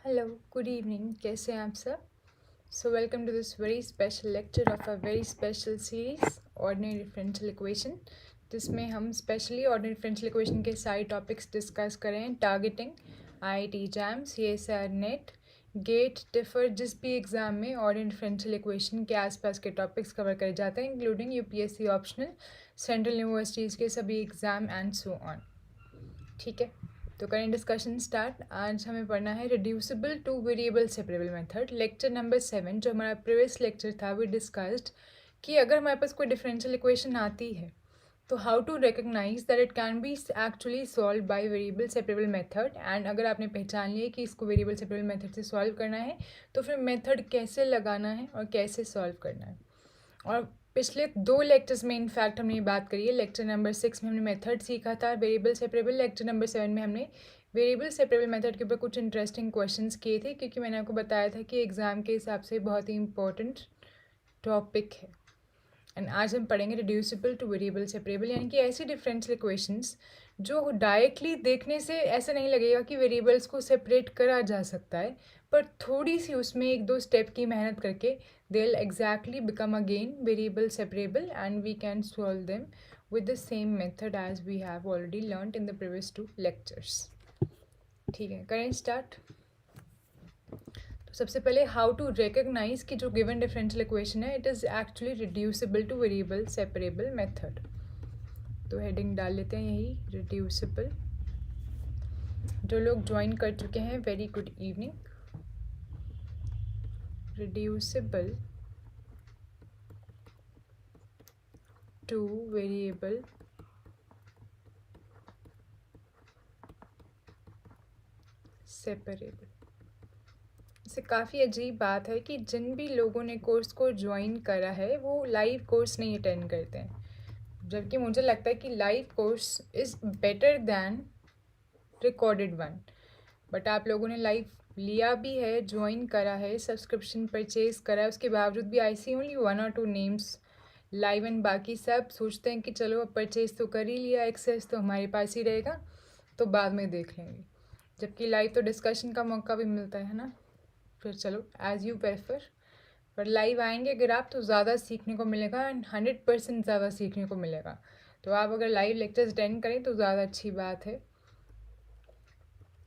Hello, good evening. कैसे हैं आप सब? So welcome to this very special lecture of a very special series ordinary differential equation, जिसमें हम स्पेशली ऑर्डिनरी डिफरेंशियल इक्वेशन के सारे टॉपिक्स डिस्कस करें। Targeting IIT JAM, CSIR NET, GATE, TIFR, जिस भी एग्ज़ाम में ऑर्डिनरी डिफरेंशियल इक्वेशन के आसपास के टॉपिक्स कवर करे जाते हैं, including UPSC optional, central universities के सभी एग्ज़ाम एंड सो ऑन। ठीक है, तो करें डिस्कशन स्टार्ट। आज हमें पढ़ना है reducible two variable separable method, lecture number 7। जो हमारा प्रीवियस लेक्चर था वी डिस्कस्ड कि अगर हमारे पास कोई डिफरेंशियल इक्वेशन आती है तो how to recognise that it can be actually solve by variable separable method. And अगर आपने पहचान लिया कि इसको वेरिएबल सेपरेबल मेथड से सॉल्व करना है तो फिर मेथड कैसे लगाना है और कैसे सॉल्व करना है। और पिछले 2 लेक्चर्स में इनफैक्ट हमने ये बात करी है। लेक्चर नंबर 6 में हमने मेथड सीखा था वेरिएबल सेपरेबल। लेक्चर नंबर 7 में हमने वेरिएबल सेपरेबल मेथड के ऊपर कुछ इंटरेस्टिंग क्वेश्चंस किए थे, क्योंकि मैंने आपको बताया था कि एग्ज़ाम के हिसाब से बहुत ही इंपॉर्टेंट टॉपिक है। एंड आज हम पढ़ेंगे रिड्यूसिबल टू वेरिएबल सेपरेबल, यानी कि ऐसी डिफरेंशियल इक्वेशंस जो डायरेक्टली देखने से ऐसा नहीं लगेगा कि वेरिएबल्स को सेपरेट करा जा सकता है, पर थोड़ी सी उसमें 1-2 स्टेप की मेहनत करके they'll exactly become again variable separable and we can solve them with the same method as we have already learnt in the previous 2 lectures. ठीक है, करें स्टार्ट। तो सबसे पहले हाउ टू रिकग्नाइज कि जो गिवन डिफरेंशियल इक्वेशन है it is actually reducible two variable separable method. तो हेडिंग डाल लेते हैं यही, रिड्यूसिबल। जो लोग ज्वाइन कर चुके हैं very good evening. Reducible two variable separable. इससे काफ़ी अजीब बात है कि जिन भी लोगों ने कोर्स को ज्वाइन करा है वो लाइव कोर्स नहीं अटेंड करते हैं, जबकि मुझे लगता है कि live course is better than recorded one. But आप लोगों ने लाइव लिया भी है, ज्वाइन करा है, सब्सक्रिप्शन परचेज़ करा है, उसके बावजूद भी I see only 1 or 2 names live and बाकी सब सोचते हैं कि चलो अब परचेज़ तो कर ही लिया, एक्सेस तो हमारे पास ही रहेगा तो बाद में देख लेंगे। जबकि लाइव तो डिस्कशन का मौका भी मिलता है ना। फिर चलो एज़ यू प्रेफर, पर लाइव आएंगे अगर आप तो ज़्यादा सीखने को मिलेगा एंड 100% ज़्यादा सीखने को मिलेगा। तो आप अगर लाइव लेक्चर्स अटेंड करें तो ज़्यादा अच्छी बात है।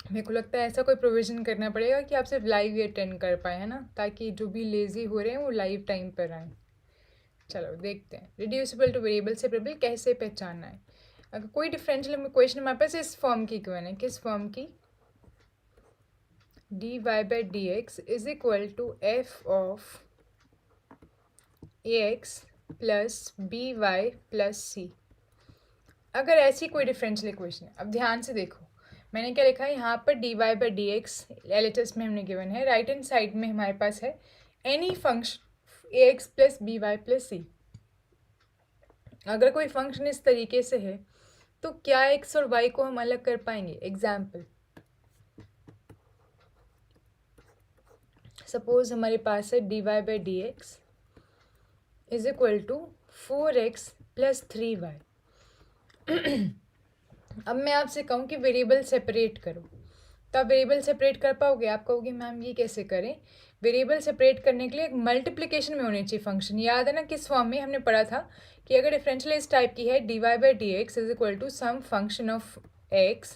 मेरे को लगता है ऐसा कोई प्रोविज़न करना पड़ेगा कि आप सिर्फ लाइव ही अटेंड कर पाए, है ना, ताकि जो भी लेज़ी हो रहे हैं वो लाइव टाइम पर आएँ। चलो देखते हैं रिड्यूसिबल टू वेरिएबल सेपरेबल कैसे पहचानना है। अगर कोई डिफरेंशियल इक्वेशन हमारे पास इस फॉर्म की गिवन है, किस फॉर्म की, dy by dx is equal to f of ax plus by plus c। अगर ऐसी कोई डिफरेंशियल इक्वेशन है, अब ध्यान से देखो मैंने क्या लिखा है यहाँ पर, dy by dx LHS में हमने गिवन है, राइट हैंड साइड में हमारे पास है any function ax plus by plus c। अगर कोई फंक्शन इस तरीके से है तो क्या x और y को हम अलग कर पाएंगे। एग्जाम्पल, सपोज हमारे पास है dy by dx is equal to 4x plus 3y। अब मैं आपसे कहूँ कि वेरिएबल सेपरेट करो, तो आप वेरिएबल सेपरेट कर पाओगे? आप कहोगे मैम ये कैसे करें? वेरिएबल सेपरेट करने के लिए एक मल्टीप्लिकेशन में होनी चाहिए फंक्शन। याद है ना किस फॉर्म में हमने पढ़ा था कि अगर डिफरेंशियल इस टाइप की है, dy by dx is equal to some function of x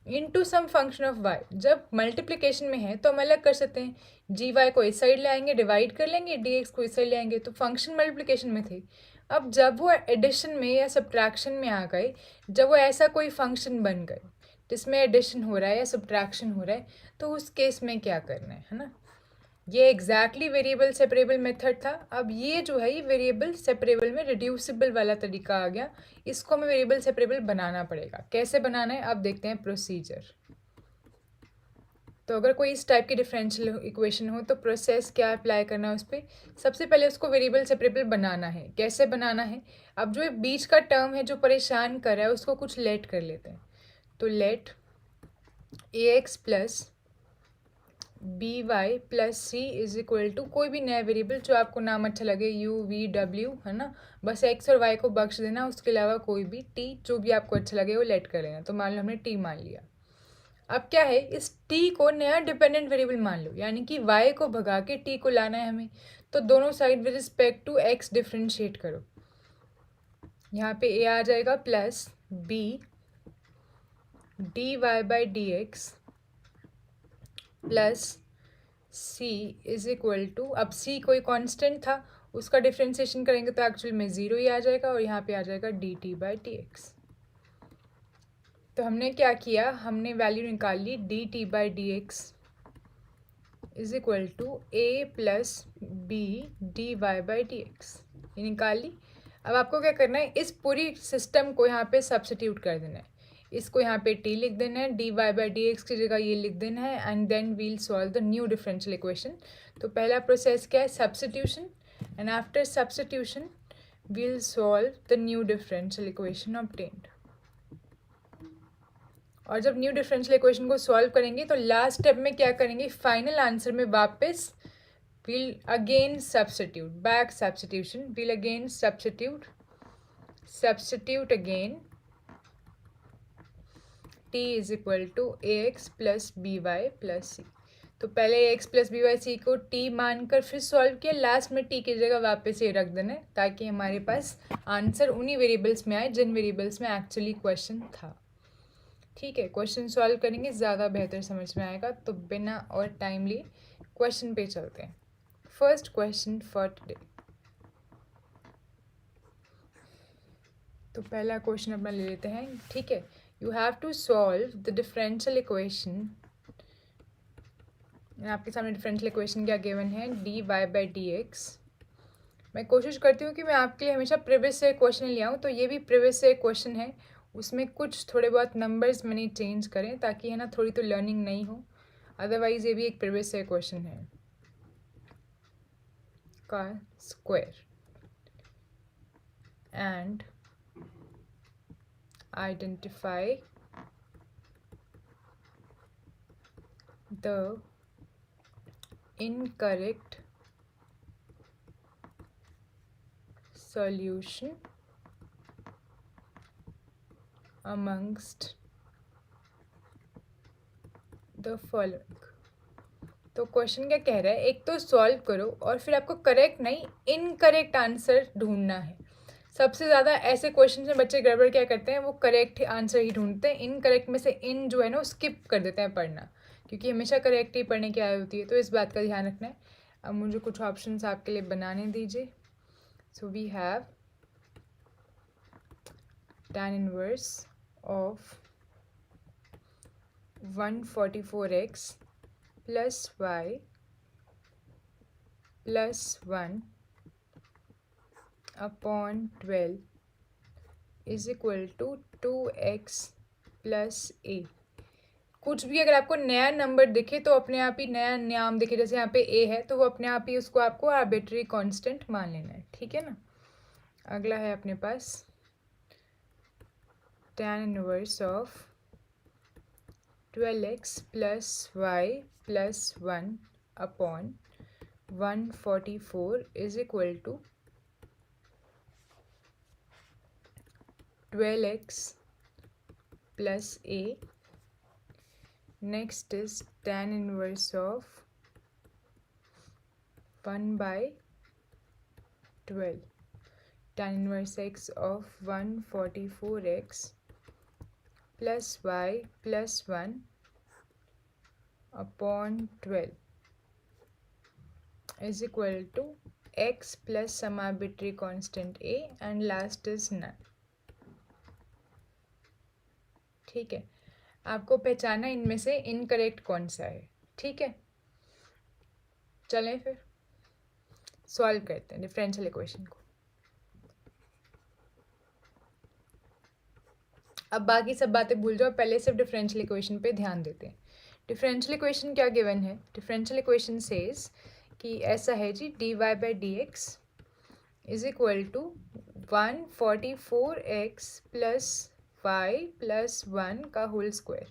into some function of y। जब मल्टीप्लिकेशन में है तो हम अलग कर सकते हैं, जी वाई को इस साइड ले आएंगे, डिवाइड कर लेंगे, डी एक्स को इस साइड ले आएंगे, तो फंक्शन मल्टीप्लिकेशन में थे। अब जब वो एडिशन में या सब्ट्रैक्शन में आ गए, जब वो ऐसा कोई फंक्शन बन गए जिसमें एडिशन हो रहा है या सब्ट्रैक्शन हो रहा है, तो उस केस में क्या करना है ना। ये एग्जैक्टली वेरिएबल सेपरेबल मेथड था। अब ये जो है ये वेरिएबल सेपरेबल में रिड्यूसिबल वाला तरीका आ गया, इसको हमें वेरिएबल सेपरेबल बनाना पड़ेगा। कैसे बनाना है अब देखते हैं प्रोसीजर। तो अगर कोई इस टाइप की डिफरेंशियल इक्वेशन हो तो प्रोसेस क्या अप्लाई करना है उस पर, सबसे पहले उसको वेरिएबल सेपरेबल बनाना है। कैसे बनाना है, अब जो बीच का टर्म है जो परेशान कर रहा है उसको कुछ लेट कर लेते हैं। तो let ax plus b y plus c is equal to कोई भी नया वेरिएबल जो आपको नाम अच्छा लगे, u v w, है ना, बस x और y को बख्श देना, उसके अलावा कोई भी t जो भी आपको अच्छा लगे वो लेट कर लेना। तो मान लो हमने t मान लिया। अब क्या है, इस t को नया डिपेंडेंट वेरिएबल मान लो, यानी कि y को भगा के t को लाना है हमें। तो दोनों side with respect to x differentiate करो। यहाँ पे a आ जाएगा plus b dy by d x plus c is equal to, अब c कोई कांस्टेंट था, उसका डिफ्रेंशिएशन करेंगे तो एक्चुअल में 0 ही आ जाएगा, और यहाँ पे आ जाएगा dt बाई डी एक्स। तो हमने क्या किया, हमने वैल्यू निकाल ली dt by d x is equal to a plus b d y by d x, ये निकाल ली। अब आपको क्या करना है, इस पूरी सिस्टम को यहाँ पे सब्स्टिट्यूट कर देना है। इसको यहाँ पे t लिख देना है, d y by d x की जगह ये लिख देना है, and then we'll solve the new differential equation. तो पहला प्रोसेस क्या है, substitution, and after substitution we'll solve the new differential equation obtained. और जब न्यू डिफरेंशियल इक्वेशन को सॉल्व करेंगे तो लास्ट स्टेप में क्या करेंगे, फाइनल आंसर में वापस we'll again substitute, back substitution, we'll again substitute again t is equal to ax plus by plus c। तो पहले ax plus by c को t मानकर फिर सॉल्व किया, लास्ट में t की जगह वापस ये रख देना है, ताकि हमारे पास आंसर उन्हीं वेरिएबल्स में आए जिन वेरिएबल्स में एक्चुअली क्वेश्चन था। ठीक है, क्वेश्चन सॉल्व करेंगे ज़्यादा बेहतर समझ में आएगा। तो बिना और टाइम लिए क्वेश्चन पे चलते हैं। First question for today. तो पहला क्वेश्चन अपना ले लेते हैं। ठीक है, you have to solve the differential equation. आपके सामने डिफरेंशियल इक्वेशन क्या गिवन है, d y by d x. मैं कोशिश करती हूँ कि मैं आपके लिए हमेशा प्रीवियस से क्वेश्चन ले आऊँ, तो ये भी प्रीवियस से क्वेश्चन है, उसमें कुछ थोड़े बहुत नंबर्स मैंने चेंज करें ताकि है ना थोड़ी तो लर्निंग नहीं हो, अदरवाइज ये भी एक प्रीवियस से क्वेश्चन है का square and identify the incorrect solution amongst the following। तो क्वेश्चन क्या कह रहा है, एक तो सॉल्व करो और फिर आपको करेक्ट नहीं इनकरेक्ट आंसर ढूंढना है। सबसे ज़्यादा ऐसे क्वेश्चन में बच्चे गड़बड़ क्या करते हैं, वो करेक्ट आंसर ही ढूंढते हैं, इनकरेक्ट में से इन जो है ना वो स्किप कर देते हैं पढ़ना, क्योंकि हमेशा करेक्ट ही पढ़ने की आदत होती है। तो इस बात का ध्यान रखना है। अब मुझे कुछ ऑप्शंस आपके लिए बनाने दीजिए। So we have tan inverse of 144x plus y plus 1 upon 12 is equal to 2x plus a। कुछ भी अगर आपको नया नंबर दिखे तो अपने आप ही नया नाम दिखे, जैसे यहाँ पे a है तो वो अपने आप ही उसको आपको आर्बिट्री कांस्टेंट मान लेना है। ठीक है ना। अगला है अपने पास tan inverse of 12x plus y plus 1 upon 144 is equal to 12x plus a। Next is tan inverse of 1 by 12, tan inverse x of 144x plus y plus 1 upon 12 is equal to x plus some arbitrary constant a and last is none। ठीक है, आपको पहचाना इनमें से incorrect कौन सा है। ठीक है, चलें फिर सॉल्व करते हैं डिफरेंशियल इक्वेशन को। अब बाकी सब बातें भूल जाओ, पहले सिर्फ डिफरेंशियल इक्वेशन पे ध्यान देते हैं। डिफरेंशियल इक्वेशन क्या गिवन है, डिफरेंशियल इक्वेशन सेज कि ऐसा है जी, d y by d x is equal to 144x plus y plus 1 का होल स्क्वायर।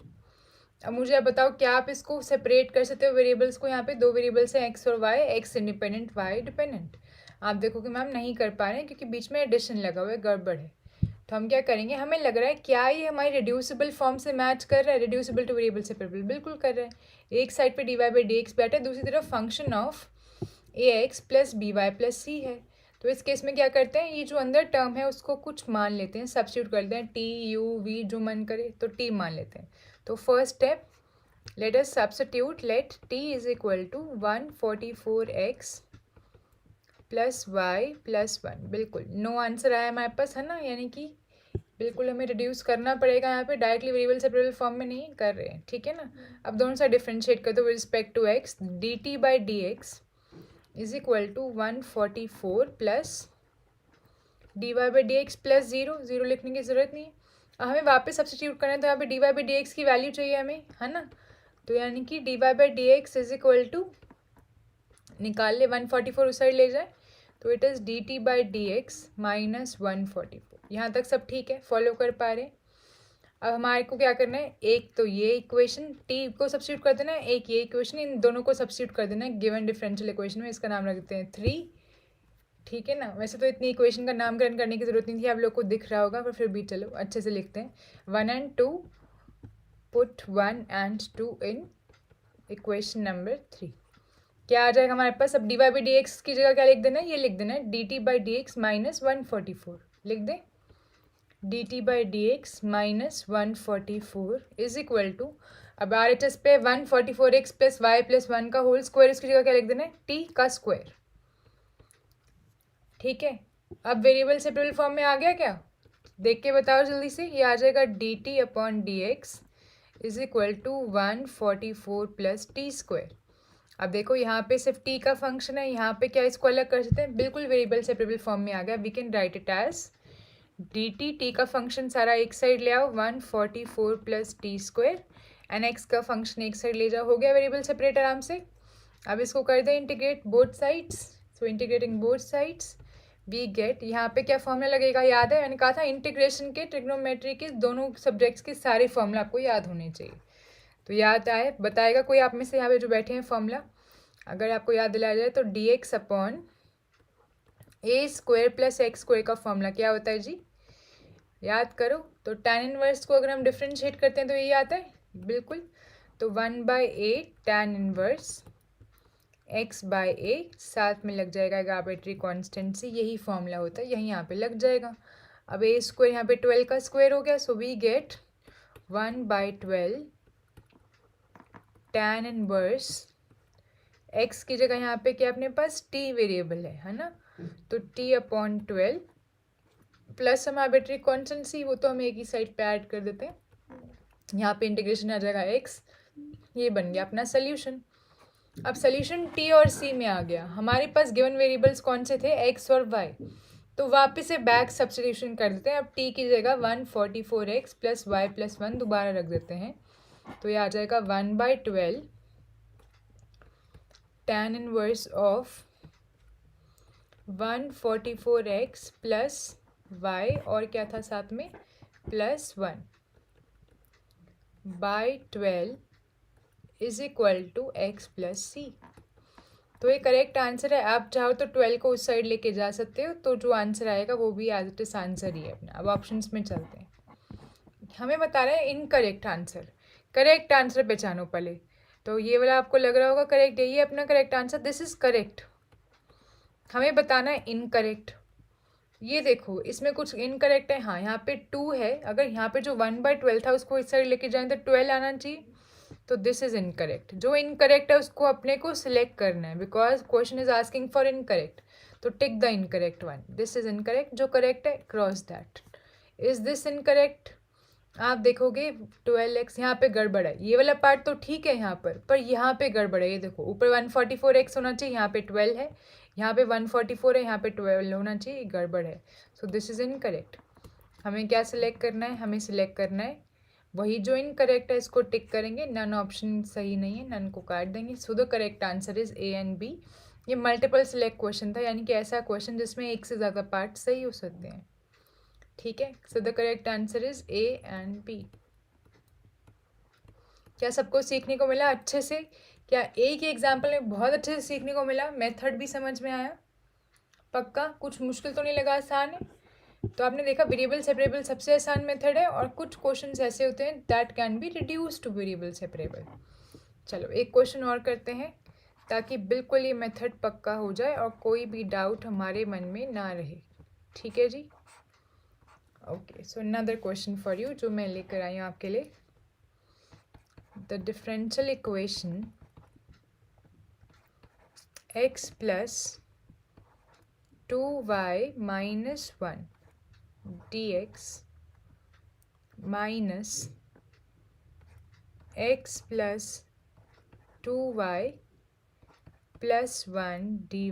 अब मुझे आप बताओ, क्या आप इसको सेपरेट कर सकते हो वेरिएबल्स को? यहाँ पे दो वेरिएबल्स हैं x और y, x independent y dependent. आप देखो कि मैम नहीं कर पा रहे हैं क्योंकि बीच में एडिशन लगा हुआ है, गड़बड़ है। तो हम क्या करेंगे, हमें लग रहा है क्या ये हमारी रिड्यूसिबल फॉर्म से मैच कर रहा है, रिड्यूसिबल टू वेरिएबल सेपरेबल, बिल्कुल कर रहा है। एक साइड पे d y by d x बैठा है, दूसरी तरफ function of a x plus b y plus c है। तो इस केस में क्या करते हैं, ये जो अंदर टर्म है उसको कुछ मान लेते हैं, सब्स्टिट्यूट करते हैं, टी यू वी जो मन करे तो टी मान लेते हैं। तो first step, let us substitute, let t is equal to 144x plus y plus 1। बिल्कुल नो आंसर आया हमारे पास, है ना, यानी कि बिल्कुल हमें रिड्यूस करना पड़ेगा यहाँ पे, डायरेक्टली वेरिएबल सेपरेबल फॉर्म में नहीं कर रहे हैं, ठीक है ना। अब दोनों साइड डिफ्रेंशिएट कर दो with respect to x, d t by d x is equal to 144 plus d y by d x plus zero, zero लिखने की ज़रूरत नहीं है। अब हमें वापस सब्स्टिट्यूट करना है, तो यहाँ पे d y by d x की वैल्यू चाहिए हमें, है ना। तो यानी कि d y by d x is equal to, निकाल ले 144 उस साइड ले जाए, तो it is d t by d x minus 144। यहाँ तक सब ठीक है, फॉलो कर पा रहे। अब हमारे को क्या करना है, एक तो ये इक्वेशन टी को सब्स्टिट्यूट कर देना है, एक ये इक्वेशन, इन दोनों को सब्स्टिट्यूट कर देना है गिवन डिफरेंशियल इक्वेशन में। इसका नाम रख देते हैं 3, ठीक है ना। वैसे तो इतनी इक्वेशन का नामकरण करने की जरूरत नहीं थी, आप लोग को दिख रहा होगा, पर फिर भी चलो अच्छे से लिखते हैं। 1 and 2, put 1 and 2 in equation number 3। क्या आ जाएगा हमारे पास, अब d y by d x की जगह क्या लिख देना है, ये लिख देना है d t by d x minus 144, लिख दें d t by d x minus 144 is equal to, अब आर एच एस पे 144x प्लस वाई प्लस 1 का होल स्क्वायर, इसकी जगह क्या लिख देना है, टी का स्क्वायर, ठीक है। अब वेरिएबल सेपरेबल फॉर्म में आ गया क्या, देख के बताओ जल्दी से। ये आ जाएगा d t upon d x is equal to 144 plus t square. अब देखो यहाँ पे सिर्फ टी का फंक्शन है, यहाँ पे क्या इसको अलग कर सकते हैं, बिल्कुल वेरिएबल सेपरेबल फॉर्म में आ गया। We can write it as d t का फंक्शन सारा एक साइड ले आओ 144 plus t square, and x का फंक्शन एक साइड ले जाओ, हो गया वेरिएबल सेपरेट आराम से। अब इसको कर दें integrate both sides, so integrating both sides we get, यहाँ पे क्या फॉर्मूला लगेगा याद है, मैंने कहा था इंटीग्रेशन के, ट्रिग्नोमेट्री के, दोनों सब्जेक्ट्स के सारे फॉर्मूला आपको याद होने चाहिए। तो याद आए, बताएगा कोई आप में से यहाँ पे जो बैठे हैं फॉर्मूला, अगर आपको याद दिलाया जाए तो डी एक्स अपॉन ए स्क्वायर प्लस एक्स स्क्वायर का फॉर्मूला क्या होता है जी, याद करो। तो tan इनवर्स को अगर हम डिफ्रेंशिएट करते हैं तो यही आता है, बिल्कुल। तो 1/a tan inverse x by a, साथ में लग जाएगा एक आर्बिट्री कॉन्स्टेंट सी, यही फॉर्मूला होता है, यही यहाँ पे लग जाएगा। अब a स्क्वायर यहाँ पे 12 का स्क्वायर हो गया, so we get 1/12 tan inverse x की जगह यहाँ पे क्या अपने पास t वेरिएबल है ना, तो t अपॉन 12 प्लस हम आर्बिट्री कॉन्स्टेंट सी, वो तो हम एक ही साइड पे ऐड कर देते हैं, यहाँ पे इंटीग्रेशन आ जाएगा x, ये बन गया अपना सोल्यूशन। अब सोल्यूशन t और c में आ गया, हमारे पास गिवन वेरिएबल्स कौन से थे, x और y, तो वापस से बैक सब्स्टिट्यूशन कर देते हैं। अब t की जगह 144x प्लस वाई प्लस 1 दोबारा रख देते हैं, तो ये आ जाएगा 1/12 tan inverse of 144x plus y, और क्या था साथ में, plus 1 by 12 is equal to x plus c. तो ये करेक्ट आंसर है। आप चाहो तो 12 को उस साइड लेके जा सकते हो, तो जो आंसर आएगा वो भी एज इट इज आंसर ही है अपना। अब ऑप्शंस में चलते हैं, हमें बता रहे हैं इनकरेक्ट आंसर, करेक्ट आंसर पहचानो पहले। तो ये वाला आपको लग रहा होगा करेक्ट, यही है अपना correct answer, this is correct. हमें बताना है इनकरेक्ट। ये देखो इसमें कुछ इनकरेक्ट है, हाँ यहाँ पे 2 है, अगर यहाँ पे जो 1/12 था उसको इस साइड लेके जाएं तो 12 आना चाहिए, तो दिस इज इनकरेक्ट। जो इनकरेक्ट है उसको अपने को सिलेक्ट करना है, because question is asking for incorrect, तो tick the incorrect one, this is incorrect. जो करेक्ट है cross that. Is this incorrect, आप देखोगे 12x यहाँ पे गड़बड़ है, ये वाला पार्ट तो ठीक है यहाँ पर यहाँ पे गड़बड़ है। ये देखो ऊपर 144x होना चाहिए, यहाँ पे 12 है, यहाँ पे 144 है, यहाँ पे 12 होना चाहिए, गड़बड़ है, सो दिस इज इनकरेक्ट। हमें क्या सिलेक्ट करना है, हमें सिलेक्ट करना है वही जो इनकरेक्ट है, इसको टिक करेंगे, नन ऑप्शन सही नहीं है, नन को काट देंगे। So the correct answer is a and b. ये मल्टीपल सिलेक्ट क्वेश्चन था, यानी कि ऐसा क्वेश्चन जिसमें एक से ज़्यादा पार्ट सही हो सकते हैं, ठीक है। So the correct answer is a and b. क्या सबको सीखने को मिला अच्छे से? क्या एक ही एग्जाम्पल में बहुत अच्छे से सीखने को मिला? मेथड भी समझ में आया? पक्का कुछ मुश्किल तो नहीं लगा, आसान है? तो आपने देखा वेरिएबल सेपरेबल सबसे आसान मेथड है, और कुछ क्वेश्चंस ऐसे होते हैं that can be reduce two variable separable. चलो एक क्वेश्चन और करते हैं ताकि बिल्कुल ये मेथड पक्का हो जाए और कोई भी डाउट हमारे मन में ना रहे। ठीक है जी। Okay, so another question for you जो मैं लेकर आई हूँ आपके लिए। The differential equation x plus 2y minus 1 dx minus x plus 2y plus 1 dy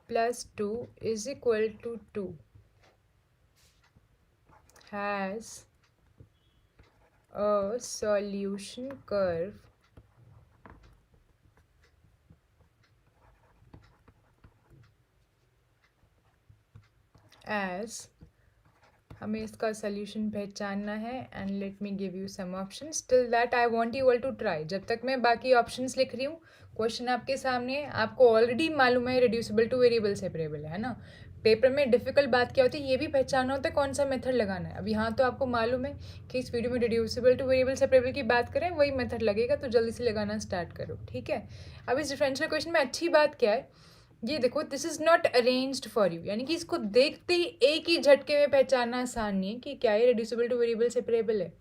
plus 2 is equal to 2 has a solution curve as, हमें इसका सोल्यूशन पहचानना है and let me give you some options. Till that I want you all to try. जब तक मैं बाकी options लिख रही हूँ, क्वेश्चन आपके सामने है, आपको ऑलरेडी मालूम है रिड्यूसिबल टू वेरिएबल सेपरेबल है ना। पेपर में डिफिकल्ट बात क्या होती है, ये भी पहचानना होता है कौन सा मेथड लगाना है। अब यहाँ तो आपको मालूम है कि इस वीडियो में रिड्यूसिबल टू वेरिएबल सेपरेबल की बात करें, वही मेथड लगेगा, तो जल्दी से लगाना स्टार्ट करो। ठीक है। अब इस डिफरेंशियल क्वेश्चन में अच्छी बात क्या है, ये देखो this is not arranged for you, यानी कि इसको देखते ही एक ही झटके में पहचानना आसान नहीं है कि क्या ये रिड्यूसिबल टू वेरिएबल सेपरेबल है।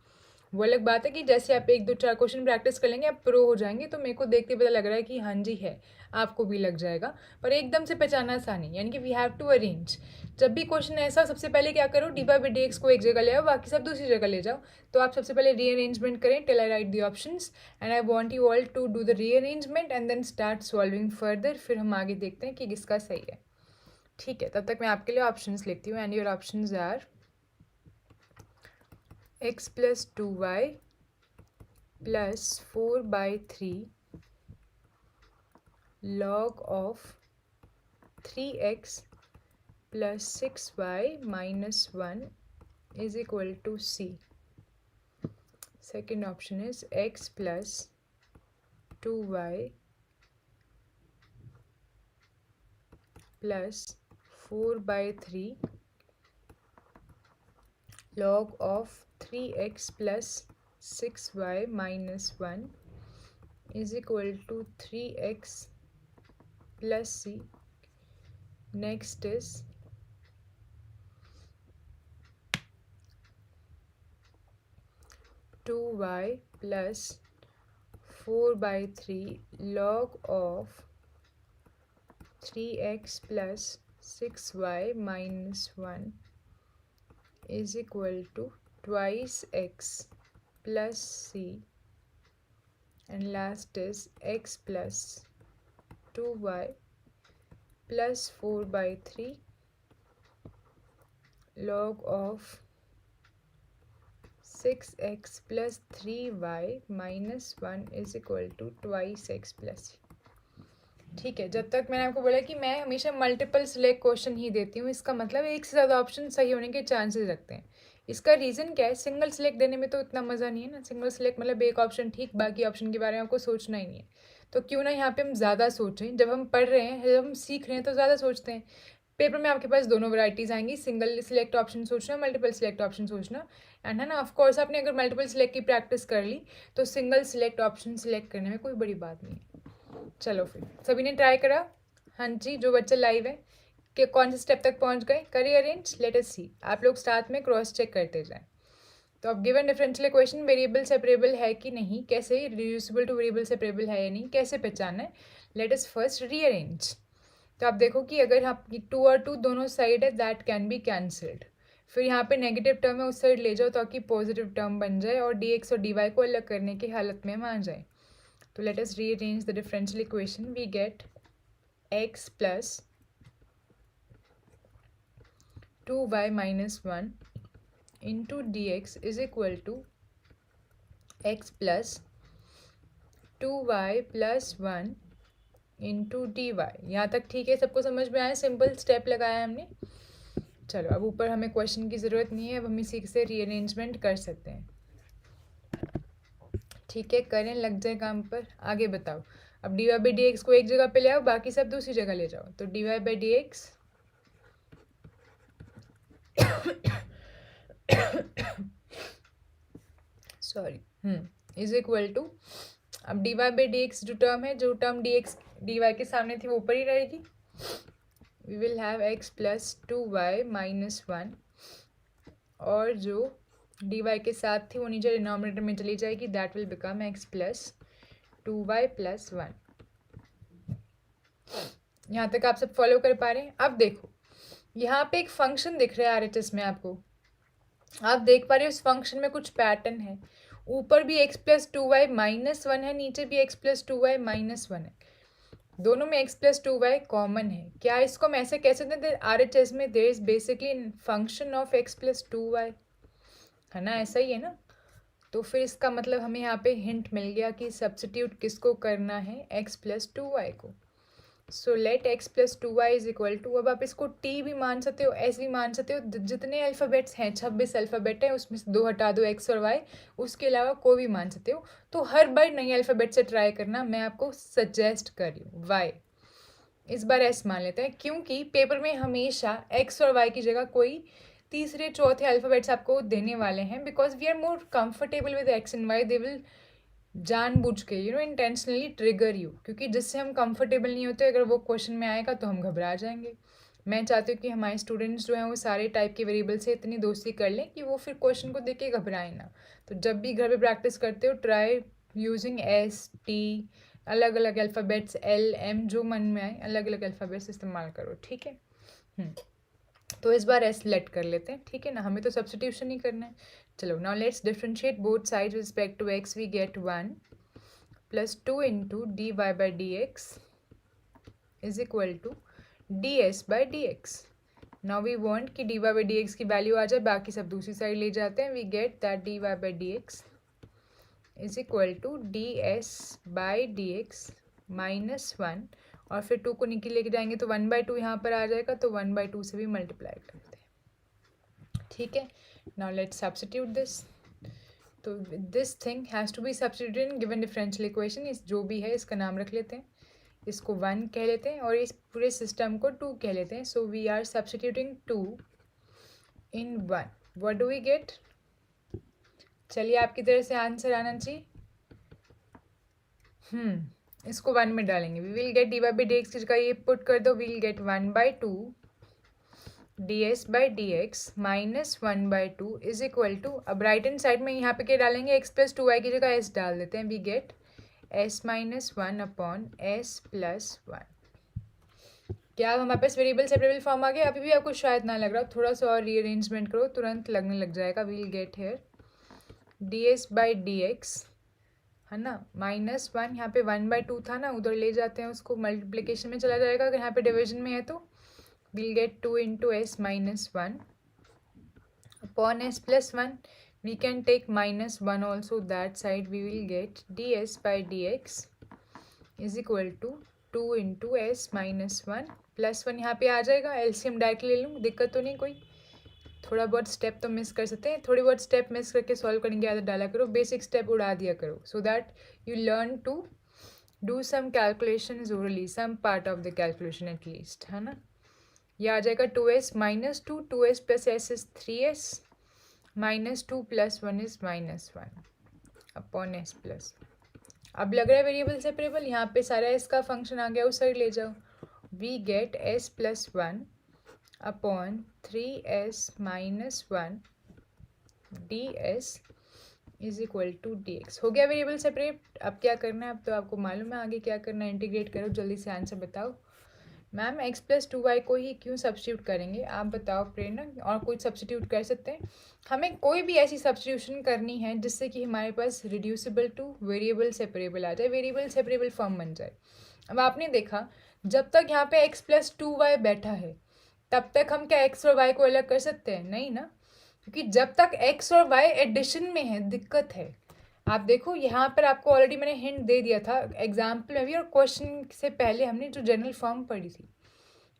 वो अलग बात है कि जैसे आप 1 2 4 क्वेश्चन प्रैक्टिस कर लेंगे, आप प्रो हो जाएंगे, तो मेरे को देखते पता लग रहा है कि हाँ जी है, आपको भी लग जाएगा, पर एकदम से पहचानना आसान नहीं, यानी कि वी हैव टू अरेंज। जब भी क्वेश्चन ऐसा, सबसे पहले क्या करो, D by by d x को एक जगह ले आओ, बाकी सब दूसरी जगह ले जाओ। तो आप सबसे पहले रीअरेंजमेंट करें till I write the options, and I want you all to do the rearrangement and then start solving further. फिर हम आगे देखते हैं कि किसका सही है। ठीक है, तब तक मैं आपके लिए ऑप्शंस लिखती हूँ, and your options are x plus 2y plus 4/3 log of 3x plus 6y minus 1 is equal to C. Second option is x plus 2y plus 4/3 log of 3x plus 6y minus 1 is equal to 3x plus C. Next is two y plus 4/3 log of 3x plus 6y minus 1 is equal to twice x plus c, and last is x plus 2y plus 4/3 log of 6x plus 3y minus 1 is equal to twice x plus c. ठीक है, जब तक मैंने आपको बोला कि मैं हमेशा मल्टीपल सिलेक्ट क्वेश्चन ही देती हूँ, इसका मतलब एक से ज़्यादा ऑप्शन सही होने के चांसेस रखते हैं। इसका रीज़न क्या है, सिंगल सिलेक्ट देने में तो इतना मज़ा नहीं है ना। सिंगल सिलेक्ट मतलब एक ऑप्शन ठीक, बाकी ऑप्शन के बारे में आपको सोचना ही नहीं है। तो क्यों ना यहाँ पे हम ज़्यादा सोचें, जब हम पढ़ रहे हैं, जब हम सीख रहे हैं, तो ज़्यादा सोचते हैं। पेपर में आपके पास दोनों वैराइटीज़ आएंगी, सिंगल सिलेक्ट ऑप्शन सोचना, मल्टीपल सिलेक्ट ऑप्शन सोचना, एंड है ना। ऑफकोर्स आपने अगर मल्टीपल सिलेक्ट की प्रैक्टिस कर ली तो सिंगल सिलेक्ट ऑप्शन सिलेक्ट करने में कोई बड़ी बात नहीं है। चलो फिर सभी ने ट्राई करा? हाँ जी, जो बच्चे लाइव है कि कौन से स्टेप तक पहुंच गए, करिए अरेंज, लेट अस सी। आप लोग साथ में क्रॉस चेक करते जाएं। तो अब given differential equation variable separable है कि नहीं, कैसे रिड्यूसिबल टू वेरिएबल सेपरेबल है या नहीं, कैसे पहचानना है, लेट अस फर्स्ट रीअरेंज। तो आप देखो कि अगर आपकी 2 और 2 दोनों साइड है, दैट कैन बी कैंसल्ड। फिर यहाँ पे नेगेटिव टर्म है, उस साइड ले जाओ ताकि पॉजिटिव टर्म बन जाए और dx और dy को अलग करने की हालत में हम आ जाए। तो let us rearrange the differential equation. We get x plus 2y minus 1 into dx is equal to x plus 2y plus 1 into dy। यहाँ तक ठीक है, सबको समझ में आया, सिंपल स्टेप लगाया है हमने। चलो अब ऊपर हमें क्वेश्चन की ज़रूरत नहीं है, अब हम इसी से रीअरेंजमेंट कर सकते हैं। ठीक है, करें, लग जाए काम पर। आगे बताओ। अब d y by d x को एक जगह पे ले आओ, बाकी सब दूसरी जगह ले जाओ। तो d y by d x sorry, is equal to, अब dy बाई डी एक्स जो टर्म है, जो टर्म dy के सामने थी वो ऊपर ही रहेगी. We will have x plus 2y minus 1, और जो dy के साथ थी वो नीचे डिनोमिनेटर में चली जाएगी. That will become x plus 2y plus 1. यहाँ तक आप सब फॉलो कर पा रहे हैं. अब देखो यहाँ पे एक फंक्शन दिख रहा है RHS में आपको. आप देख पा रहे हो इस फंक्शन में कुछ पैटर्न है. ऊपर भी x प्लस 2y माइनस 1 है, नीचे भी x प्लस 2y माइनस 1 है. दोनों में x प्लस 2y कॉमन है. क्या इसको हम ऐसे कह सकते हैं RHS में there is basically function of x plus 2y, है ना? ऐसा ही है ना? तो फिर इसका मतलब हमें यहाँ पे हिंट मिल गया कि सब्स्टिट्यूट किसको करना है, x प्लस 2y को. So let x plus 2y is equal to, अब आप इसको t भी मान सकते हो, s भी मान सकते हो. जितने अल्फ़ाबेट्स हैं 26 अल्फ़ाबेट हैं, उसमें से 2 हटा दो, x और y, उसके अलावा कोई भी मान सकते हो. तो हर बार नई अल्फ़ाबेट से ट्राई करना मैं आपको सजेस्ट कर रही हूँ. y इस बार s मान लेते हैं, क्योंकि पेपर में हमेशा x और y की जगह कोई तीसरे चौथे अल्फ़ाबेट्स आपको देने वाले हैं. Because we are more comfortable with x and y, they will जानबूझ के इंटेंशनली ट्रिगर यू, क्योंकि जिससे हम कंफर्टेबल नहीं होते अगर वो क्वेश्चन में आएगा तो हम घबरा जाएंगे. मैं चाहती हूँ कि हमारे स्टूडेंट्स जो हैं वो सारे टाइप के वेरिएबल से इतनी दोस्ती कर लें कि वो फिर क्वेश्चन को देख के घबराएं ना. तो जब भी घर पे प्रैक्टिस करते हो, ट्राई यूजिंग एस टी, अलग अलग अल्फ़ाबेट्स, एल एम, जो मन में आए अलग अलग अल्फ़ाबेट्स इस्तेमाल करो. ठीक है. तो इस बार एस लेट कर लेते हैं. ठीक है ना, हमें तो सब्स्टिट्यूशन ही करना है. चलो, now let's differentiate both sides with respect to x. We get 1 plus 2 into d y by d x is equal to d s by d x. Now we want कि d y by d x की value आ जाए, बाकी सब दूसरी side ले जाते हैं. We get that d y by d x is equal to d s by d x minus 1, और फिर 2 को नीचे लेके जाएंगे तो 1/2 यहाँ पर आ जाएगा, तो 1/2 से भी मल्टीप्लाई करते हैं. ठीक है. Now let's substitute this. तो this thing has to be substituted in given differential equation. इस जो भी है इसका नाम रख लेते हैं. इसको 1 कह लेते हैं और इस पूरे सिस्टम को 2 कह लेते हैं. So we are substituting 2 in 1. What do we get? चलिए आपकी तरफ से आंसर आना चाहिए. इसको 1 में डालेंगे. We will get d y by d x की जगह ये पुट कर दो. We will get 1/2 d s by d x minus 1/2 is equal to, अब राइट हैंड साइड में यहाँ पे क्या डालेंगे, x प्लस 2y की जगह s डाल देते हैं. We get s minus 1 upon s plus 1. क्या हमारे पास वेरिएबल सेपरेबल फॉर्म आ गया? अभी भी आपको शायद ना लग रहा, थोड़ा सा और रीअरेंजमेंट करो, तुरंत लगने लग जाएगा. We will get here d s by d x, है ना, माइनस 1. यहाँ पे 1/2 था ना, उधर ले जाते हैं उसको, मल्टीप्लीकेशन में चला जाएगा. अगर यहाँ पे डिवीजन में है तो we'll get 2 into s minus 1 upon s plus 1. We can take minus 1 also that side. We will get ds by dx is equal to 2 into s minus 1 plus 1. यहाँ पे आ जाएगा. एलसीएम डायरेक्ट ले लूँ, दिक्कत तो नहीं कोई. थोड़ा बहुत स्टेप तो मिस कर सकते हैं, थोड़ी बहुत स्टेप मिस करके सॉल्व करने की आदत डाला करो. बेसिक स्टेप उड़ा दिया करो, so that you learn to do some calculation orally, some part of the calculation at least, है ना. ये आ जाएगा 2s minus 2, 2s plus s is 3s, minus 2 plus 1 is minus 1 upon s plus. अब लग रहा है वेरिएबल सेपरेबल. यहाँ पे सारा s का फंक्शन आ गया, उस साइड ले जाओ. We get s plus 1 upon 3s minus 1 d s is equal to d x. हो गया वेरिएबल सेपरेट. अब क्या करना है, अब तो आपको मालूम है आगे क्या करना है. इंटीग्रेट करो, जल्दी से आंसर बताओ. मैम x प्लस 2y को ही क्यों सब्स्टिट्यूट करेंगे, आप बताओ प्रेरणा. और कोई सब्स्टिट्यूट कर सकते हैं. हमें कोई भी ऐसी सब्स्टिट्यूशन करनी है जिससे कि हमारे पास रिड्यूसिबल टू वेरिएबल सेपरेबल आ जाए, वेरिएबल सेपरेबल फॉर्म बन जाए. अब आपने देखा जब तक यहाँ पे x प्लस 2y बैठा है तब तक हम क्या x और y को अलग कर सकते हैं? नहीं ना, क्योंकि जब तक x और y एडिशन में है दिक्कत है. आप देखो यहाँ पर आपको ऑलरेडी मैंने हिंट दे दिया था एग्जाम्पल में भी, और क्वेश्चन से पहले हमने जो जनरल फॉर्म पढ़ी थी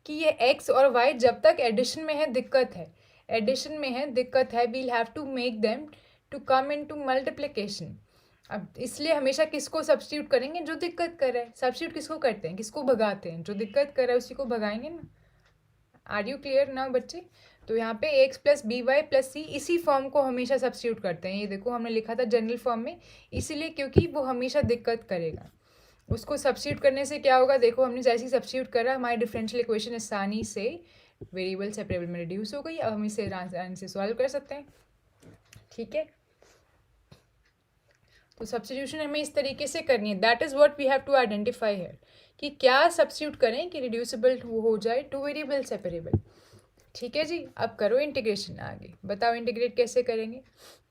कि ये x और y जब तक एडिशन में है दिक्कत है, एडिशन में है दिक्कत है. We'll have to make them to come into multiplication. अब इसलिए हमेशा किसको सब्स्टिट्यूट करेंगे, जो दिक्कत कर रहा है. सब्स्टिट्यूट किसको करते हैं, किसको भगाते हैं, जो दिक्कत कर रहा है उसी को भगाएंगे ना. आर यू क्लियर नाउ बच्चे? तो यहाँ पे x plus b y plus c इसी फॉर्म को हमेशा सब्स्टिट्यूट करते हैं। ये देखो हमने लिखा था जनरल फॉर्म में, इसीलिए क्योंकि वो हमेशा दिक्कत करेगा। उसको सब्स्टिट्यूट करने से क्या होगा, देखो हमने जैसे ही सब्स्टिट्यूट करा हमारी डिफरेंशियल इक्वेशन आसानी से वेरिएबल सेपरेबल में रिड्यूस हो गई। अब हम इसे आसानी से सॉल्व कर सकते हैं। ठीक है, तो सब्स्टिट्यूशन हमें इस तरीके से करनी है। That is what we have to identify है कि क्या सब्स्टिट्यूट करें कि रिड्यूसिबल हो जाए टू वेरिएबल सेपरेबल। ठीक है जी, अब करो इंटीग्रेशन। आगे बताओ इंटीग्रेट कैसे करेंगे।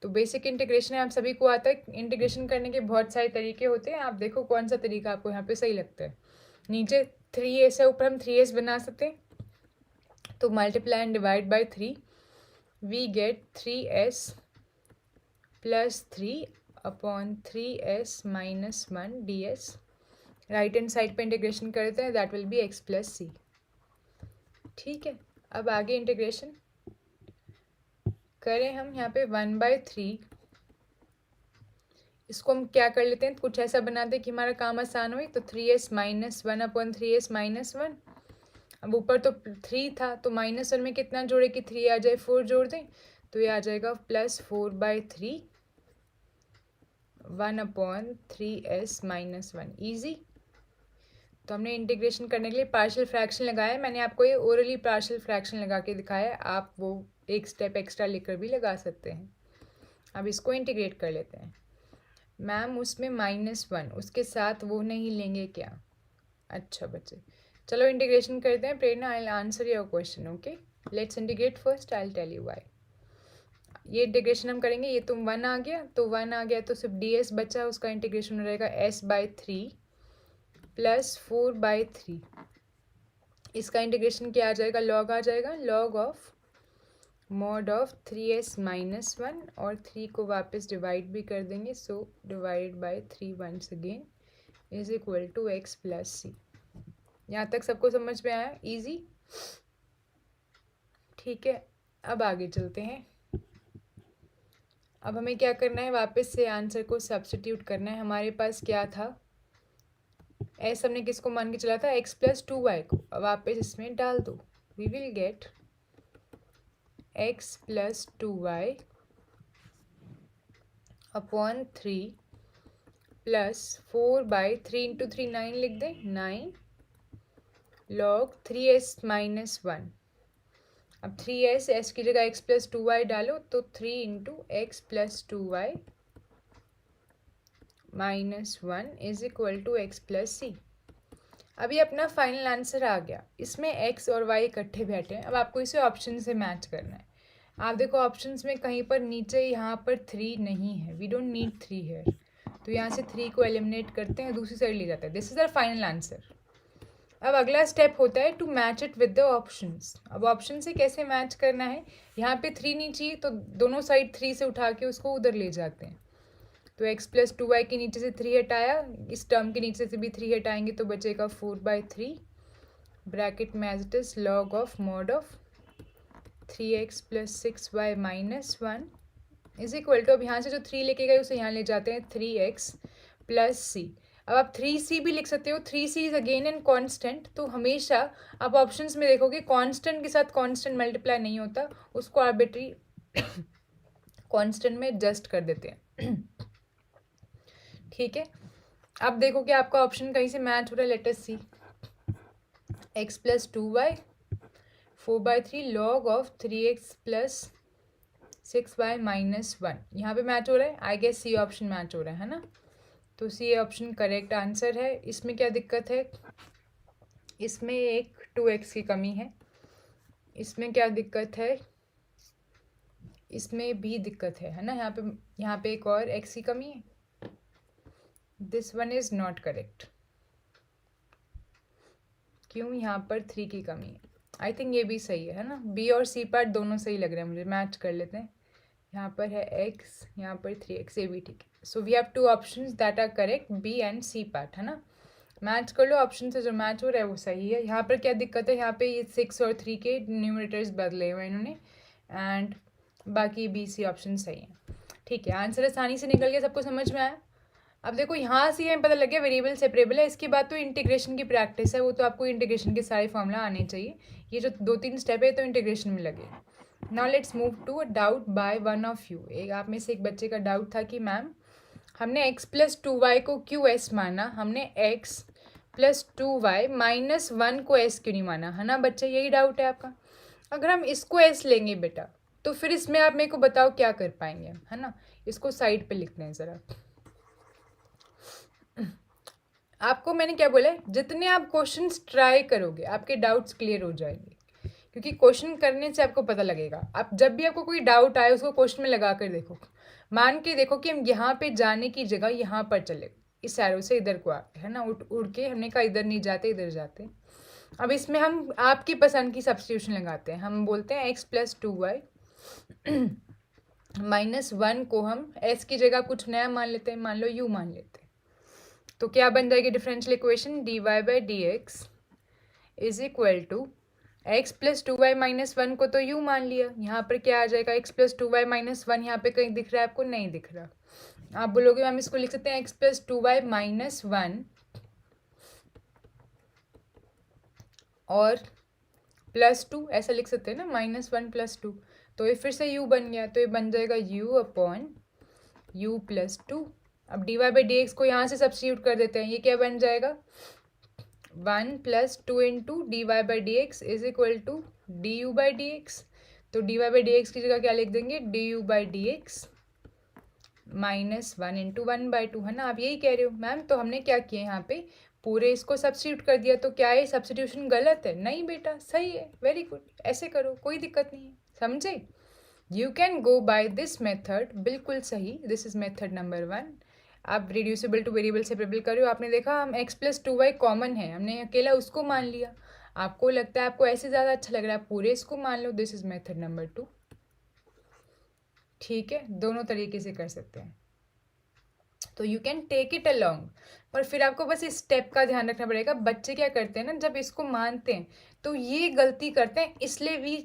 तो बेसिक इंटीग्रेशन है, आप सभी को आता है। इंटीग्रेशन करने के बहुत सारे तरीके होते हैं, आप देखो कौन सा तरीका आपको यहाँ पे सही लगता है। नीचे 3s है, ऊपर हम 3s बना सकते हैं। तो multiply and divide by 3, we get 3s plus 3 upon 3s minus 1 ds। Right hand side पे इंटीग्रेशन करते हैं, that will be x plus c. ठीक है, अब आगे इंटीग्रेशन करें हम यहाँ पे 1/3। इसको हम क्या कर लेते हैं, कुछ ऐसा बना दें कि हमारा काम आसान हो। तो 3s minus 1 upon 3s minus 1। अब ऊपर तो 3 था, तो -1 में कितना जोड़े कि 3 आ जाए, 4 जोड़ दें तो ये आ जाएगा plus 4/3 1 upon 3s minus 1। Easy. तो हमने इंटीग्रेशन करने के लिए पार्शियल फ्रैक्शन लगाया है। मैंने आपको ये ओरली पार्शियल फ्रैक्शन लगा के दिखाया है, आप वो एक स्टेप एक्स्ट्रा लेकर भी लगा सकते हैं। अब इसको इंटीग्रेट कर लेते हैं। मैम उसमें -1 उसके साथ वो नहीं लेंगे क्या? अच्छा बच्चे, चलो इंटीग्रेशन करते हैं। Prerna, I will answer your question. Okay, let's integrate first, I will tell you why. ये इंटीग्रेशन हम करेंगे। ये तो 1 आ गया, तो 1 आ गया तो सिर्फ ds बचा, उसका इंटीग्रेशन हो रहेगा s/3 प्लस 4/3। इसका इंटीग्रेशन क्या आ जाएगा, लॉग आ जाएगा, log of mod of 3s minus 1 और 3 को वापस डिवाइड भी कर देंगे। So divide by 3 once again is equal to x plus c. यहाँ तक सबको समझ में आया? इजी। ठीक है, अब आगे चलते हैं। अब हमें क्या करना है, वापस से आंसर को सब्स्टिट्यूट करना है। हमारे पास क्या था, एस हमने किसको मान के चला था, x प्लस 2y को। अब वापस इसमें डाल दो, we will get x plus 2y upon 3 plus 4/3 into 3 9 लिख दें, 9 लॉग 3s माइनस 1। अब 3s, s की जगह x प्लस 2y डालो तो 3 इंटू एक्स प्लस 2y minus 1 is equal to x plus c. अभी अपना फाइनल आंसर आ गया। इसमें x और y इकट्ठे बैठे हैं। अब आपको इसे ऑप्शन से मैच करना है। आप देखो ऑप्शंस में कहीं पर नीचे यहाँ पर 3 नहीं है, वी डोंट नीड 3 हेयर। तो यहाँ से 3 को एलिमिनेट करते हैं, दूसरी साइड ले जाते हैं। This is our final answer. अब अगला स्टेप होता है to match it with the options. अब ऑप्शन से कैसे मैच करना है, यहाँ पे 3 नहीं चाहिए तो दोनों साइड 3 से उठा के उसको उधर ले जाते हैं। तो x प्लस 2y के नीचे से 3 हटाया, इस टर्म के नीचे से भी 3 हटाएंगे तो बचेगा 4/3 ब्रैकेट में as it is log of mod of 3x plus 6y minus 1 is equal to, अब यहाँ से जो 3 लेके गए उसे यहाँ ले जाते हैं, 3x प्लस सी। अब आप 3c भी लिख सकते हो, 3c is again an constant. तो हमेशा आप ऑप्शंस में देखोगे कांस्टेंट के साथ कांस्टेंट मल्टीप्लाई नहीं होता, उसको आर्बिट्री कांस्टेंट में एडजस्ट कर देते हैं। ठीक है, अब देखो कि आपका ऑप्शन कहीं से मैच हो रहा है। Let us see, x plus 2y 4/3 log of 3x plus 6y minus 1, यहाँ पे मैच हो रहा है। I guess C option match हो रहा है ना, तो सी ऑप्शन करेक्ट आंसर है। इसमें क्या दिक्कत है, इसमें एक 2x की कमी है। इसमें क्या दिक्कत है, इसमें भी दिक्कत है ना। यहाँ पे एक और x की कमी है। This one is not correct. क्यों, यहाँ पर 3 की कमी है। आई थिंक ये भी सही है ना। बी और सी पार्ट दोनों सही लग रहे हैं मुझे, मैच कर लेते हैं। यहाँ पर है x, यहाँ पर 3x, ये भी ठीक है। So we have 2 options that are correct, B and C part, है ना। मैच कर लो, ऑप्शन से जो मैच हो रहा है वो सही है। यहाँ पर क्या दिक्कत है, यहाँ पे ये 6 और 3 के न्यूमरेटर्स बदले हुए इन्होंने, एंड बाकी बी सी ऑप्शन सही है। ठीक है, आंसर आसानी से निकल गया, सबको समझ में आया। अब देखो यहाँ से हमें पता लग गया वेरिएबल सेपरेबल है। इसके बाद तो इंटीग्रेशन की प्रैक्टिस है, वो तो आपको इंटीग्रेशन के सारे फॉर्मूला आने चाहिए। ये जो 2-3 स्टेप है तो इंटीग्रेशन में लगे। Now let's move to a doubt by one of you. एक आप में से एक बच्चे का डाउट था कि मैम हमने x प्लस 2y को क्यों s माना, हमने x प्लस 2y माइनस 1 को s क्यों नहीं माना, है ना बच्चे, यही डाउट है आपका। अगर हम इसको s लेंगे बेटा तो फिर इसमें आप मेरे को बताओ क्या कर पाएंगे, है ना। इसको साइड पे लिखते हैं ज़रा। आपको मैंने क्या बोला है, जितने आप क्वेश्चंस ट्राई करोगे आपके डाउट्स क्लियर हो जाएंगे, क्योंकि क्वेश्चन करने से आपको पता लगेगा। आप जब भी आपको कोई डाउट आए उसको क्वेश्चन में लगा कर देखो, मान के देखो कि हम यहाँ पे जाने की जगह यहाँ पर चले, इस एरो से इधर को आके, है ना, उड़ के हमने कहा इधर नहीं जाते इधर जाते। अब इसमें हम आपकी पसंद की सब्स्टिट्यूशन लगाते हैं। हम बोलते हैं x प्लस 2y माइनस 1 को हम s की जगह कुछ नया मान लेते हैं, मान लो u मान लेते हैं। तो क्या बन जाएगी differential equation, dy by d x is equal to x plus 2y minus 1 को तो u मान लिया, यहाँ पर क्या आ जाएगा, x प्लस 2y माइनस 1 यहाँ पे कहीं दिख रहा है आपको, नहीं दिख रहा। आप बोलोगे मैम इसको लिख सकते हैं x प्लस 2y माइनस 1 और प्लस 2, ऐसा लिख सकते हैं ना, माइनस 1 प्लस 2। तो ये फिर से u बन गया, तो ये बन जाएगा u अपॉन u प्लस 2। अब dy बाई डी एक्स को यहाँ से सब्स्टिट्यूट कर देते हैं, ये क्या बन जाएगा, 1 plus 2 into d y by d x is equal to d u by d x. तो d y by d x की जगह क्या लिख देंगे, d u by d x minus 1 into 1/2, है ना। आप यही कह रहे हो मैम, तो हमने क्या किया यहाँ पे पूरे इसको सब्स्टिट्यूट कर दिया, तो क्या ये सब्स्टिट्यूशन गलत है, नहीं बेटा सही है, वेरी गुड, ऐसे करो कोई दिक्कत नहीं है, समझे। You can go by this method, बिल्कुल सही, दिस इज मेथड नंबर 1। आप रिड्यूसिबल टू वेरिएबल सेपरेबल कर रहे हो, आपने देखा हम x प्लस 2y कॉमन है, हमने अकेला उसको मान लिया। आपको लगता है आपको ऐसे ज़्यादा अच्छा लग रहा है, पूरे इसको मान लो, दिस इज मेथड नंबर 2। ठीक है, दोनों तरीके से कर सकते हैं, तो you can take it along. पर फिर आपको बस इस स्टेप का ध्यान रखना पड़ेगा। बच्चे क्या करते हैं ना, जब इसको मानते हैं तो ये गलती करते हैं, इसलिए we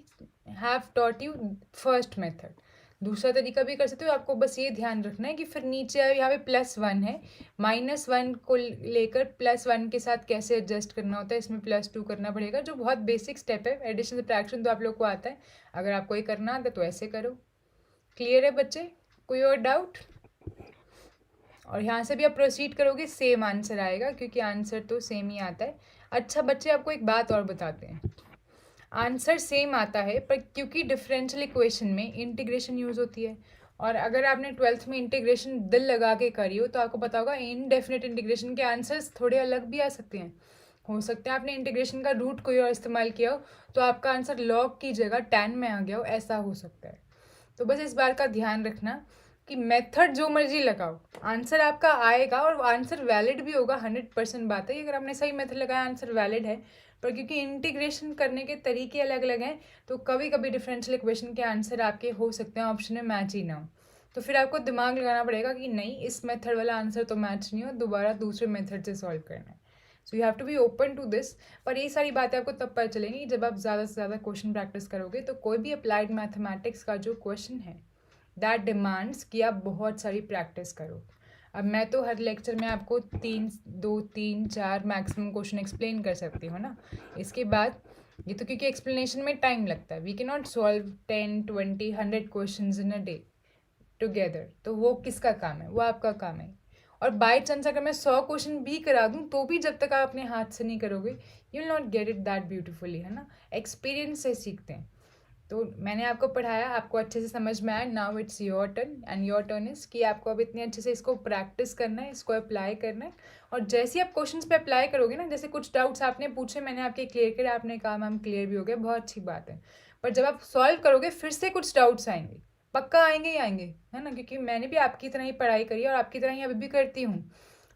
have taught you first method. दूसरा तरीका भी कर सकते हो, आपको बस ये ध्यान रखना है कि फिर नीचे यहाँ पे +1 है, -1 को लेकर +1 के साथ कैसे एडजस्ट करना होता है, इसमें +2 करना पड़ेगा, जो बहुत बेसिक स्टेप है। एडिशन सब्ट्रैक्शन तो आप लोग को आता है, अगर आपको ये करना आता है तो ऐसे करो। क्लियर है बच्चे, कोई और डाउट। और यहाँ से भी आप प्रोसीड करोगे सेम आंसर आएगा, क्योंकि आंसर तो सेम ही आता है। अच्छा बच्चे, आपको एक बात और बताते हैं, आंसर सेम आता है पर क्योंकि डिफरेंशियल इक्वेशन में इंटीग्रेशन यूज़ होती है, और अगर आपने 12th में इंटीग्रेशन दिल लगा के करी हो तो आपको पता होगा इनडेफिनेट इंटीग्रेशन के आंसर्स थोड़े अलग भी आ सकते हैं। हो सकता है आपने इंटीग्रेशन का रूट कोई और इस्तेमाल किया हो तो आपका आंसर लॉग की जगह 10 में आ गया हो, ऐसा हो सकता है। तो बस इस बात का ध्यान रखना कि मेथड जो मर्जी लगाओ आंसर आपका आएगा, और आंसर वैलिड भी होगा, 100% बात है। अगर आपने सही मेथड लगाया आंसर वैलिड है, पर क्योंकि इंटीग्रेशन करने के तरीके अलग अलग हैं तो कभी कभी डिफरेंशियल इक्वेशन के आंसर आपके हो सकते हैं ऑप्शन में मैच ही ना हो, तो फिर आपको दिमाग लगाना पड़ेगा कि नहीं इस मेथड वाला आंसर तो मैच नहीं हो, दोबारा दूसरे मेथड से सॉल्व करना है। So you have to be open to this. पर ये सारी बातें आपको तब पता चलेंगी जब आप ज़्यादा से ज़्यादा क्वेश्चन प्रैक्टिस करोगे। तो कोई भी अप्लाइड मैथमेटिक्स का जो क्वेश्चन है दैट डिमांड्स कि आप बहुत सारी प्रैक्टिस करो। अब मैं तो हर लेक्चर में आपको 2 3 4 मैक्सिमम क्वेश्चन एक्सप्लेन कर सकती हूँ ना, इसके बाद ये तो क्योंकि एक्सप्लेनेशन में टाइम लगता है, we can not solve 10 20 100 question in a day together, तो वो किसका काम है, वो आपका काम है। और बाई चांस अगर मैं 100 क्वेश्चन भी करा दूँ तो भी जब तक आप अपने हाथ से नहीं करोगे you will not get it that beautifully, है ना। एक्सपीरियंस से सीखते हैं। तो मैंने आपको पढ़ाया, आपको अच्छे से समझ में आया, now it's your turn, and your turn is कि आपको अब इतने अच्छे से इसको प्रैक्टिस करना है, इसको अप्लाई करना है। और जैसे ही आप क्वेश्चंस पे अप्लाई करोगे ना, जैसे कुछ डाउट्स आपने पूछे मैंने आपके क्लियर करे, आपने कहा मैम क्लियर भी हो गया, बहुत अच्छी बात है। पर जब आप सॉल्व करोगे फिर से कुछ डाउट्स आएंगे, पक्का आएंगे ही आएंगे, है ना, क्योंकि मैंने भी आपकी तरह ही पढ़ाई करी है और आपकी तरह ही अभी भी करती हूँ।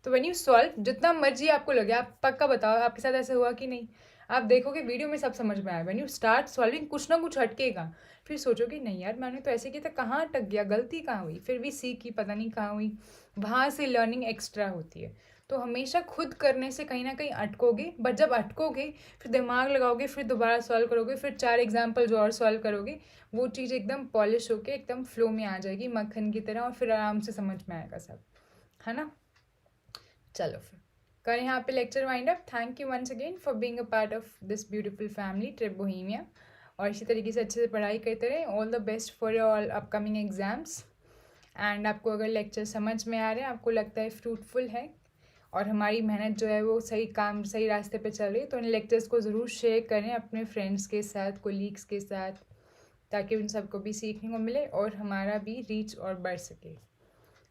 तो व्हेन यू सॉल्व, जितना मर्जी आपको लगे, आप पक्का बताओ आपके साथ ऐसा हुआ कि नहीं। आप देखोगे वीडियो में सब समझ में आया, व्हेन यू स्टार्ट सॉल्विंग कुछ ना कुछ हटकेगा, फिर सोचोगे नहीं यार मैंने तो ऐसे किया था, कहाँ अटक गया, गलती कहाँ हुई, फिर भी सीखी पता नहीं कहाँ हुई, वहाँ से लर्निंग एक्स्ट्रा होती है। तो हमेशा खुद करने से कहीं ना कहीं अटकोगे, बट जब अटकोगे फिर दिमाग लगाओगे, फिर दोबारा सॉल्व करोगे, फिर 4 एग्जाम्पल जो और सॉल्व करोगे, वो चीज़ एकदम पॉलिश होके एकदम फ्लो में आ जाएगी मक्खन की तरह, और फिर आराम से समझ में आएगा सब, है ना। चलो फिर करें यहाँ पे lecture wind up. Thank you once again for being a part of this beautiful family trip Bohemia. और इसी तरीके से अच्छे से पढ़ाई करते रहें। All the best for your upcoming exams. And आपको अगर लेक्चर समझ में आ रहे हैं, आपको लगता है फ्रूटफुल है और हमारी मेहनत जो है वो सही रास्ते पे चल रही है, तो इन लेक्चर्स को ज़रूर शेयर करें अपने फ्रेंड्स के साथ, कोलीग्स के साथ, ताकि उन सबको भी सीखने को मिले और हमारा भी रीच और बढ़ सके।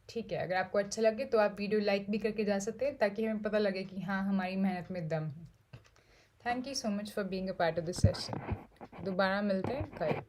ठीक है, अगर आपको अच्छा लगे तो आप वीडियो लाइक भी करके जा सकते हैं, ताकि हमें पता लगे कि हाँ, हमारी मेहनत में दम है। Thank you so much for being a part of this session. दोबारा मिलते हैं कल।